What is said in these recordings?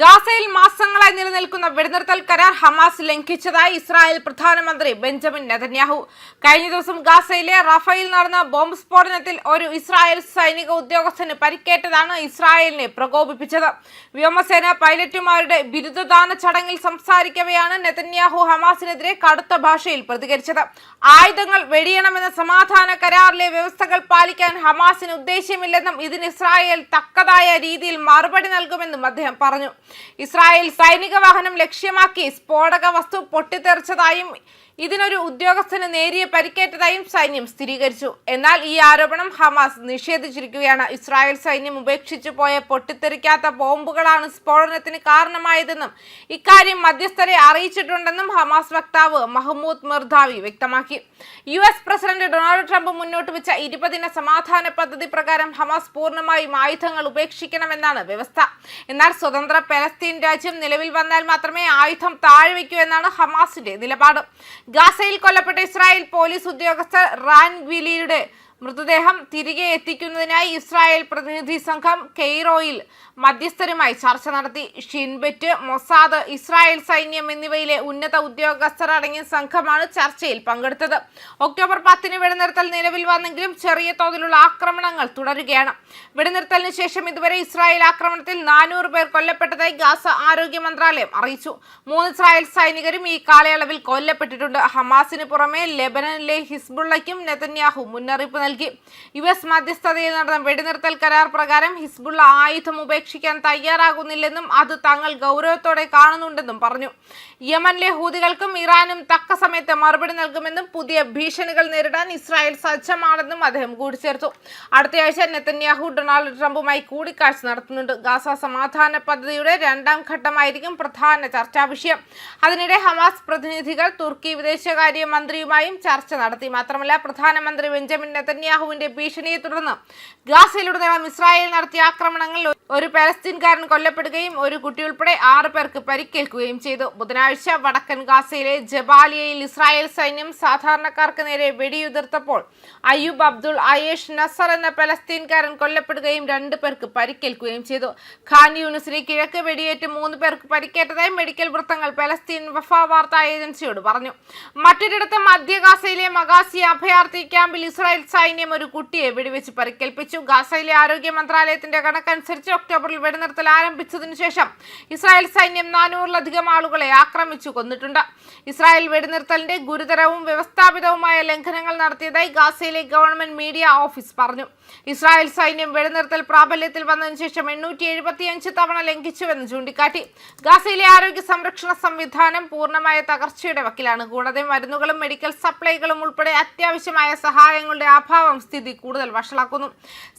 ഗാസയിൽ മാസങ്ങളായി നിലനിൽക്കുന്ന വെടിനിർത്തൽ കരാർ ഹമാസ് ലംഘിച്ചതായി ഇസ്രായേൽ പ്രധാനമന്ത്രി ബെഞ്ചമിൻ നെതന്യാഹു. കഴിഞ്ഞ ദിവസം ഗാസയിലെ റഫയിൽ നടന്ന ബോംബ് സ്ഫോടനത്തിൽ ഒരു ഇസ്രായേൽ സൈനിക ഉദ്യോഗസ്ഥന് പരിക്കേറ്റതാണ് ഇസ്രായേലിനെ പ്രകോപിപ്പിച്ചത്. വ്യോമസേന പൈലറ്റുമാരുടെ ബിരുദദാന ചടങ്ങിൽ സംസാരിക്കവെയാണ് നെതന്യാഹു ഹമാസിനെതിരെ കടുത്ത ഭാഷയിൽ പ്രതികരിച്ചത്. ആയുധങ്ങൾ വെടിയണമെന്ന സമാധാന കരാറിലെ വ്യവസ്ഥകൾ പാലിക്കാൻ ഹമാസിന് ഉദ്ദേശ്യമില്ലെന്നും ഇതിന് ഇസ്രായേൽ തക്കതായ രീതിയിൽ മറുപടി നൽകുമെന്നും അദ്ദേഹം പറഞ്ഞു. ഇസ്രായേൽ സൈനിക വാഹനം ലക്ഷ്യമാക്കി സ്ഫോടക വസ്തു പൊട്ടിത്തെറിച്ചതായും ഇതിനൊരു ഉദ്യോഗസ്ഥന് നേരിയ പരിക്കേറ്റതായും സൈന്യം സ്ഥിരീകരിച്ചു. എന്നാൽ ഈ ആരോപണം ഹമാസ് നിഷേധിച്ചിരിക്കുകയാണ്. ഇസ്രായേൽ സൈന്യം ഉപേക്ഷിച്ചു പോയ പൊട്ടിത്തെറിക്കാത്ത ബോംബുകളാണ് സ്ഫോടനത്തിന് കാരണമായതെന്നും ഇക്കാര്യം മധ്യസ്ഥരെ അറിയിച്ചിട്ടുണ്ടെന്നും ഹമാസ് വക്താവ് മഹ്മൂദ് മിർദാവി വ്യക്തമാക്കി. US പ്രസിഡന്റ് ഡൊണാൾഡ് ട്രംപ് മുന്നോട്ട് വെച്ച 20 സമാധാന പദ്ധതി പ്രകാരം ഹമാസ് പൂർണ്ണമായും ആയുധങ്ങൾ ഉപേക്ഷിക്കണമെന്നാണ് വ്യവസ്ഥ. എന്നാൽ സ്വതന്ത്ര പലസ്തീൻ രാജ്യം നിലവിൽ വന്നാൽ മാത്രമേ ആയുധം താഴ്വെക്കൂ എന്നാണ് ഹമാസിന്റെ നിലപാട്. ഗാസയിൽ കൊല്ലപ്പെട്ട ഇസ്രായേൽ പോലീസ് ഉദ്യോഗസ്ഥർ റാൻ ഗ്വിലിയുടെ മൃതദേഹം തിരികെ എത്തിക്കുന്നതിനായി ഇസ്രായേൽ പ്രതിനിധി സംഘം കെയ്റോയിൽ മധ്യസ്ഥരുമായി ചർച്ച നടത്തി. ഷിൻബെറ്റ്, മൊസാദ്, ഇസ്രായേൽ സൈന്യം എന്നിവയിലെ ഉന്നത ഉദ്യോഗസ്ഥർ അടങ്ങിയ സംഘമാണ് ചർച്ചയിൽ പങ്കെടുത്തത്. ഒക്ടോബർ 10 വെടിനിർത്തൽ നിലവിൽ വന്നെങ്കിലും ചെറിയ തോതിലുള്ള ആക്രമണങ്ങൾ തുടരുകയാണ്. വെടിനിർത്തലിന് ശേഷം ഇതുവരെ ഇസ്രായേൽ ആക്രമണത്തിൽ 400 പേർ കൊല്ലപ്പെട്ടതായി ഗാസ ആരോഗ്യ മന്ത്രാലയം അറിയിച്ചു. 3 ഇസ്രായേൽ സൈനികരും ഈ കാലയളവിൽ കൊല്ലപ്പെട്ടിട്ടുണ്ട്. ഹമാസിന് പുറമെ ലെബനനിലെ ഹിസ്ബുള്ളയ്ക്കും നെതന്യാഹു മുന്നറിയിപ്പ് നൽകി. US മധ്യസ്ഥതയിൽ നടന്ന വെടിനിർത്തൽ കരാർ പ്രകാരം ഹിസ്ബുള്ള ആയുധം ഉപേക്ഷിക്കാൻ തയ്യാറാകുന്നില്ലെന്നും അത് തങ്ങൾ ഗൗരവത്തോടെ കാണുന്നുണ്ടെന്നും പറഞ്ഞു. യമനിലെ ഹൂതികൾക്കും ഇറാനും തക്ക സമയത്ത് മറുപടി നൽകുമെന്നും പുതിയ ഭീഷണികൾ നേരിടാൻ ഇസ്രായേൽ സജ്ജമാണെന്നും അദ്ദേഹം കൂട്ടിച്ചേർത്തു. അടുത്തയാഴ്ച നെതന്യാഹു ഡൊണാൾഡ് ട്രംപുമായി കൂടിക്കാഴ്ച നടത്തുന്നുണ്ട്. ഗാസ സമാധാന പദ്ധതിയുടെ 2ാം ഘട്ടമായിരിക്കും പ്രധാന ചർച്ചാ വിഷയം. അതിനിടെ ഹമാസ് പ്രതിനിധികൾ തുർക്കി വിദേശകാര്യ മന്ത്രിയുമായും ചർച്ച നടത്തി. മാത്രമല്ല, പ്രധാനമന്ത്രി ബെഞ്ചമിൻ നെതന്യാഹുവിന്റെ ഭീഷണിയെ തുടർന്ന് ഗാസയിലുടനീളം ഇസ്രായേൽ നടത്തിയ ആക്രമണങ്ങളിൽ ഒരു പലസ്തീൻകാരൻ കൊല്ലപ്പെടുകയും ഒരു കുട്ടിയുൾപ്പെടെ 6 പേർക്ക് പരിക്കേൽക്കുകയും ചെയ്തു. ബുധനാഴ്ച വടക്കൻ ഗാസയിലെ ജബാലിയയിൽ ഇസ്രായേൽ സൈന്യം സാധാരണക്കാർക്ക് നേരെ വെടിയുതിർത്തപ്പോൾ അയ്യൂബ് അബ്ദുൾ അയേഷ് നസർ എന്ന പലസ്തീൻകാരൻ കൊല്ലപ്പെടുകയും 2 പേർക്ക് പരിക്കേൽക്കുകയും ചെയ്തു. ഖാൻ യൂനിസിന് കിഴക്ക് വെടിയേറ്റ് 3 പേർക്ക് പരിക്കേറ്റതായി മെഡിക്കൽ വൃത്തങ്ങൾ പലസ്തീൻ വഫ വാർത്താ ഏജൻസിയോട് പറഞ്ഞു. മറ്റൊരിടത്ത് മധ്യ ഗാസയിലെ മഗാസി അഭയാർത്ഥി ക്യാമ്പിൽ ഇസ്രായേൽ സൈന്യം ഒരു കുട്ടിയെ വെടിവെച്ച് പരിക്കേൽപ്പിച്ചു. ഗാസയിലെ ആരോഗ്യ മന്ത്രാലയത്തിന്റെ കണക്കനുസരിച്ച് ഒക്ടോബറിൽ വെടിനിർത്തൽ ആരംഭിച്ചതിനു ശേഷം ഇസ്രായേൽ സൈന്യം 400-ലധികം ആളുകളെ ആക്രമിച്ചു കൊന്നിട്ടുണ്ട്. ഇസ്രായേൽ വെടിനിർത്തലിന്റെ ഗുരുതരവും വ്യവസ്ഥാപിതവുമായ ലംഘനങ്ങൾ നടത്തിയതായി ഗാസയിലെ ഗവൺമെന്റ് മീഡിയ ഓഫീസ് പറഞ്ഞു. ഇസ്രായേൽ സൈന്യം വെടിനിർത്തൽ പ്രാബല്യത്തിൽ വന്നതിനു ശേഷം 875 തവണ ലംഘിച്ചുവെന്ന് ചൂണ്ടിക്കാട്ടി. ഗാസയിലെ ആരോഗ്യ സംരക്ഷണ സംവിധാനം പൂർണ്ണമായ തകർച്ചയുടെ വക്കിലാണ്. കൂടാതെ മരുന്നുകളും മെഡിക്കൽ സപ്ലൈകളും ഉൾപ്പെടെ അത്യാവശ്യമായ സഹായങ്ങളുടെ അഭാവം സ്ഥിതി കൂടുതൽ വഷളാക്കുന്നു.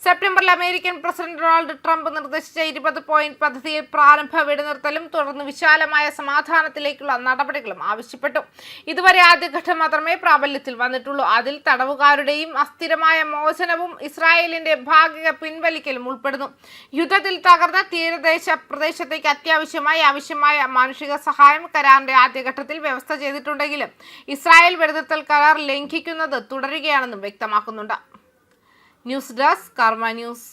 സെപ്റ്റംബറിൽ അമേരിക്കൻ പ്രസിഡന്റ് ഡൊണാൾഡ് ട്രംപ് നിർദ്ദേശിച്ച 20 പോയിന്റ് പദ്ധതിയിൽ പ്രാരംഭ വെടിനിർത്തലും തുടർന്ന് വിശാലമായ സമാധാനത്തിലേക്കുള്ള നടപടികളും ആവശ്യപ്പെട്ടു. ഇതുവരെ ആദ്യഘട്ടം മാത്രമേ പ്രാബല്യത്തിൽ വന്നിട്ടുള്ളൂ. അതിൽ തടവുകാരുടെയും അസ്ഥിരമായ മോചനവും ഇസ്രായേലിന്റെ ഭാഗിക പിൻവലിക്കലും ഉൾപ്പെടുന്നു. യുദ്ധത്തിൽ തകർന്ന തീരദേശ പ്രദേശത്തേക്ക് ആവശ്യമായ മാനുഷിക സഹായം കരാറിന്റെ ആദ്യഘട്ടത്തിൽ വ്യവസ്ഥ ചെയ്തിട്ടുണ്ടെങ്കിലും ഇസ്രായേൽ വെടിനിർത്തൽ കരാർ ലംഘിക്കുന്നത് തുടരുകയാണെന്നും വ്യക്തമാക്കുന്നുണ്ട്. ന്യൂസ് ഡെസ്ക് കർമ്മ ന്യൂസ്.